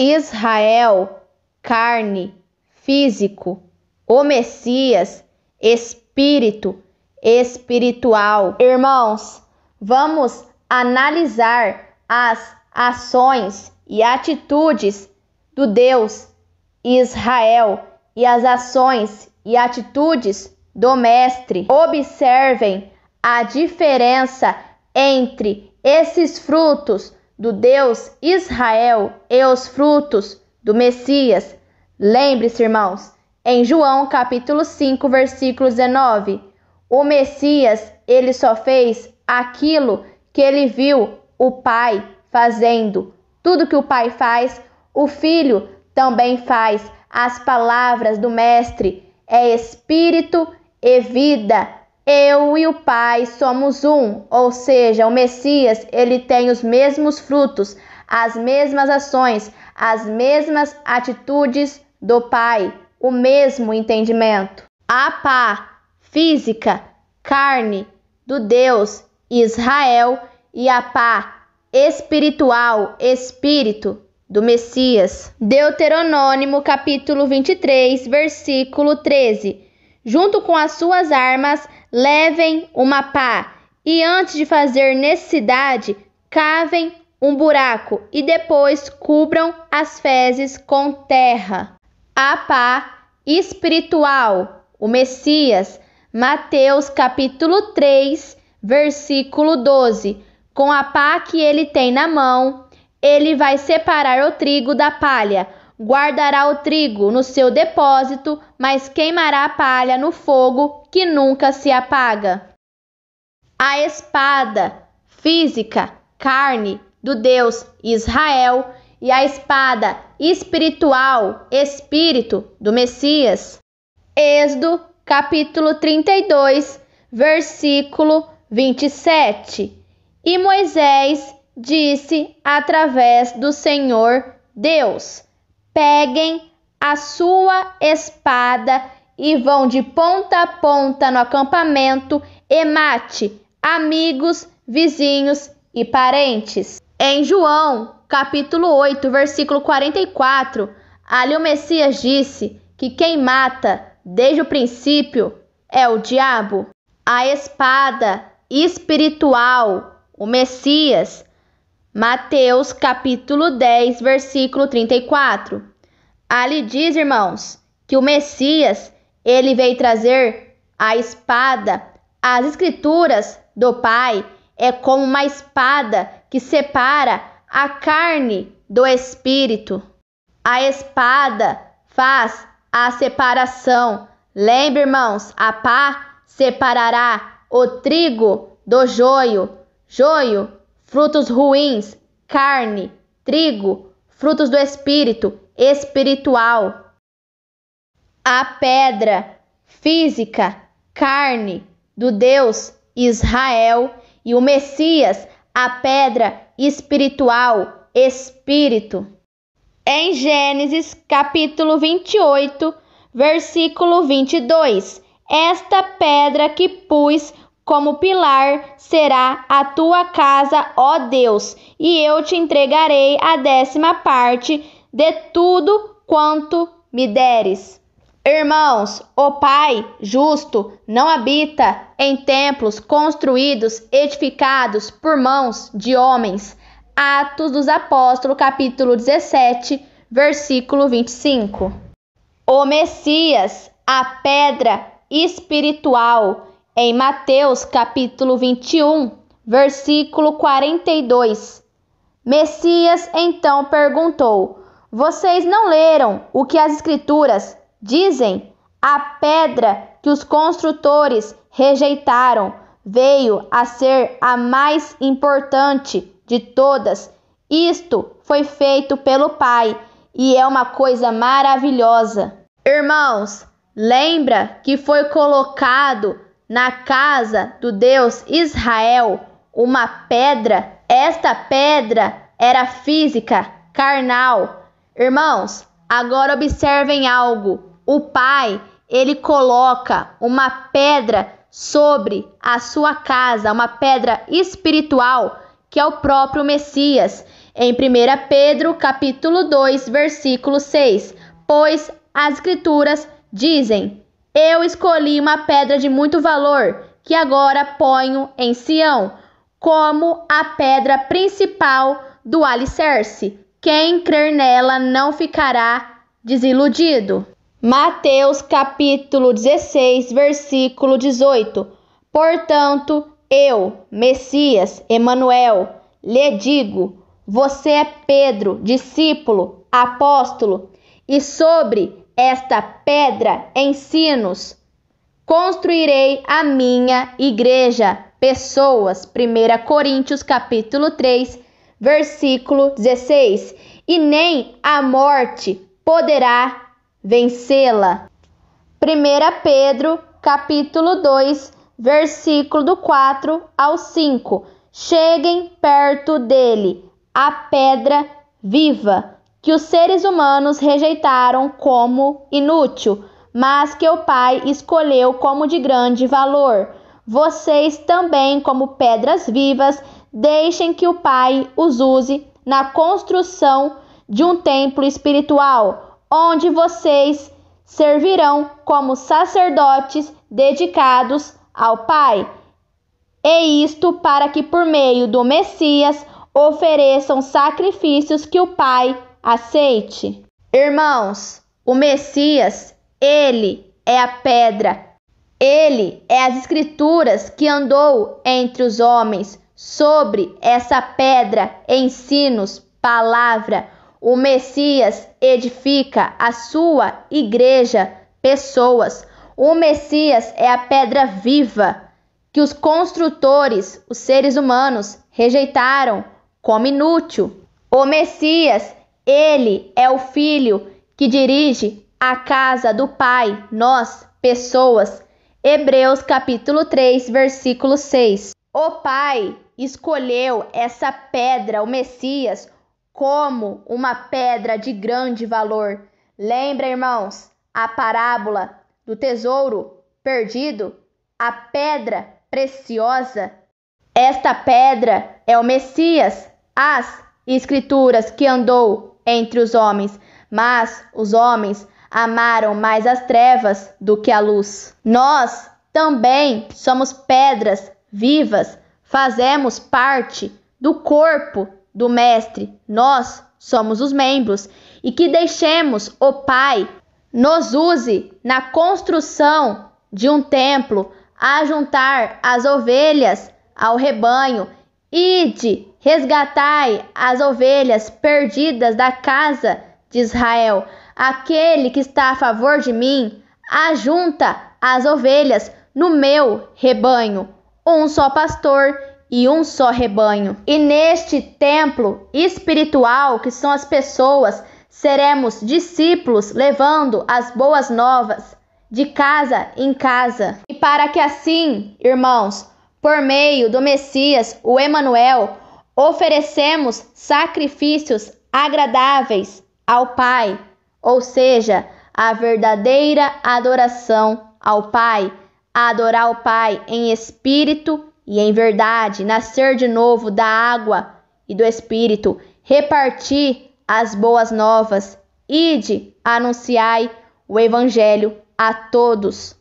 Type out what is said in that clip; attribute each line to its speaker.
Speaker 1: Israel, carne, físico. O Messias, espírito, espiritual. Irmãos, vamos analisar as ações e atitudes do Deus Israel e as ações e atitudes do Mestre. Observem a diferença entre esses frutos do Deus Israel e os frutos do Messias. Lembre-se, irmãos, em João capítulo 5, versículo 19, o Messias, ele só fez aquilo que ele viu o Pai fazendo. Tudo que o Pai faz, o Filho também faz. As palavras do Mestre é espírito e vida. Eu e o Pai somos um, ou seja, o Messias, ele tem os mesmos frutos, as mesmas ações, as mesmas atitudes do Pai, o mesmo entendimento. A pá física, carne do Deus Israel e a pá espiritual, espírito do Messias. Deuteronômio capítulo 23, versículo 13. Junto com as suas armas, levem uma pá, e antes de fazer necessidade, cavem um buraco e depois cubram as fezes com terra. A pá espiritual, o Messias, Mateus capítulo 3, versículo 12. Com a pá que ele tem na mão, ele vai separar o trigo da palha, guardará o trigo no seu depósito, mas queimará a palha no fogo que nunca se apaga. A espada física, carne do Deus Israel, e a espada espiritual, espírito do Messias. Êxodo capítulo 32, versículo 27. E Moisés disse através do Senhor Deus: peguem a sua espada e vão de ponta a ponta no acampamento e mate amigos, vizinhos e parentes. Em João, capítulo 8, versículo 44, ali o Messias disse que quem mata desde o princípio é o diabo. A espada espiritual, o Messias, Mateus capítulo 10, versículo 34. Ali diz, irmãos, que o Messias, ele veio trazer a espada. As escrituras do Pai é como uma espada que separa a carne do espírito. A espada faz a separação. Lembre, irmãos, a pá separará o trigo do joio. Joio, frutos ruins, carne, trigo, frutos do espírito, espiritual. A pedra física, carne do Deus Israel, e o Messias, a pedra espiritual, espírito. Em Gênesis capítulo 28, versículo 22, esta pedra que pus como pilar será a tua casa, ó Deus, e eu te entregarei a 10ª parte de tudo quanto me deres. Irmãos, o Pai justo não habita em templos construídos, edificados por mãos de homens. Atos dos Apóstolos, capítulo 17, versículo 25. O Messias, a pedra espiritual, em Mateus capítulo 21, versículo 42. Messias então perguntou: vocês não leram o que as escrituras dizem? A pedra que os construtores rejeitaram veio a ser a mais importante de todas. Isto foi feito pelo Pai e é uma coisa maravilhosa. Irmãos, lembra que foi colocado na casa do Deus Israel uma pedra? Esta pedra era física, carnal. Irmãos, agora observem algo. O Pai, ele coloca uma pedra sobre a sua casa, uma pedra espiritual, que é o próprio Messias. em 1 Pedro, capítulo 2, versículo 6, pois as Escrituras dizem: eu escolhi uma pedra de muito valor, que agora ponho em Sião, como a pedra principal do alicerce. Quem crer nela não ficará desiludido. Mateus capítulo 16, versículo 18. Portanto, eu, Messias, Emanuel, lhe digo: você é Pedro, discípulo, apóstolo, e sobre esta pedra ensinos construirei a minha igreja. Pessoas, 1 Coríntios capítulo 3, versículo 16. E nem a morte poderá vencê-la. 1 Pedro capítulo 2, versículo do 4 ao 5. Cheguem perto dele, a pedra viva, que os seres humanos rejeitaram como inútil, mas que o Pai escolheu como de grande valor. Vocês também, como pedras vivas, deixem que o Pai os use na construção de um templo espiritual, onde vocês servirão como sacerdotes dedicados ao Pai. E isto para que por meio do Messias ofereçam sacrifícios que o Pai aceite. Irmãos, o Messias, ele é a pedra. Ele é as Escrituras que andou entre os homens. Sobre essa pedra, ensinos, palavra. O Messias edifica a sua igreja, pessoas. O Messias é a pedra viva que os construtores, os seres humanos, rejeitaram como inútil. O Messias, ele é o Filho que dirige a casa do Pai, nós, pessoas. Hebreus capítulo 3, versículo 6. O Pai escolheu essa pedra, o Messias, como uma pedra de grande valor. Lembra, irmãos, a parábola do tesouro perdido? A pedra preciosa. Esta pedra é o Messias, as Escrituras que andou entre os homens, mas os homens amaram mais as trevas do que a luz. Nós também somos pedras vivas, fazemos parte do corpo do Mestre. Nós somos os membros e que deixemos o Pai nos use na construção de um templo, a juntar as ovelhas ao rebanho. Ide, resgatai as ovelhas perdidas da casa de Israel. Aquele que está a favor de mim, ajunta as ovelhas no meu rebanho. Um só pastor e um só rebanho. E neste templo espiritual, que são as pessoas, seremos discípulos levando as boas novas de casa em casa. E para que assim, irmãos, por meio do Messias, o Emanuel, oferecemos sacrifícios agradáveis ao Pai, ou seja, a verdadeira adoração ao Pai, adorar o Pai em espírito e em verdade, nascer de novo da água e do Espírito, repartir as boas novas, ide, anunciai o Evangelho a todos.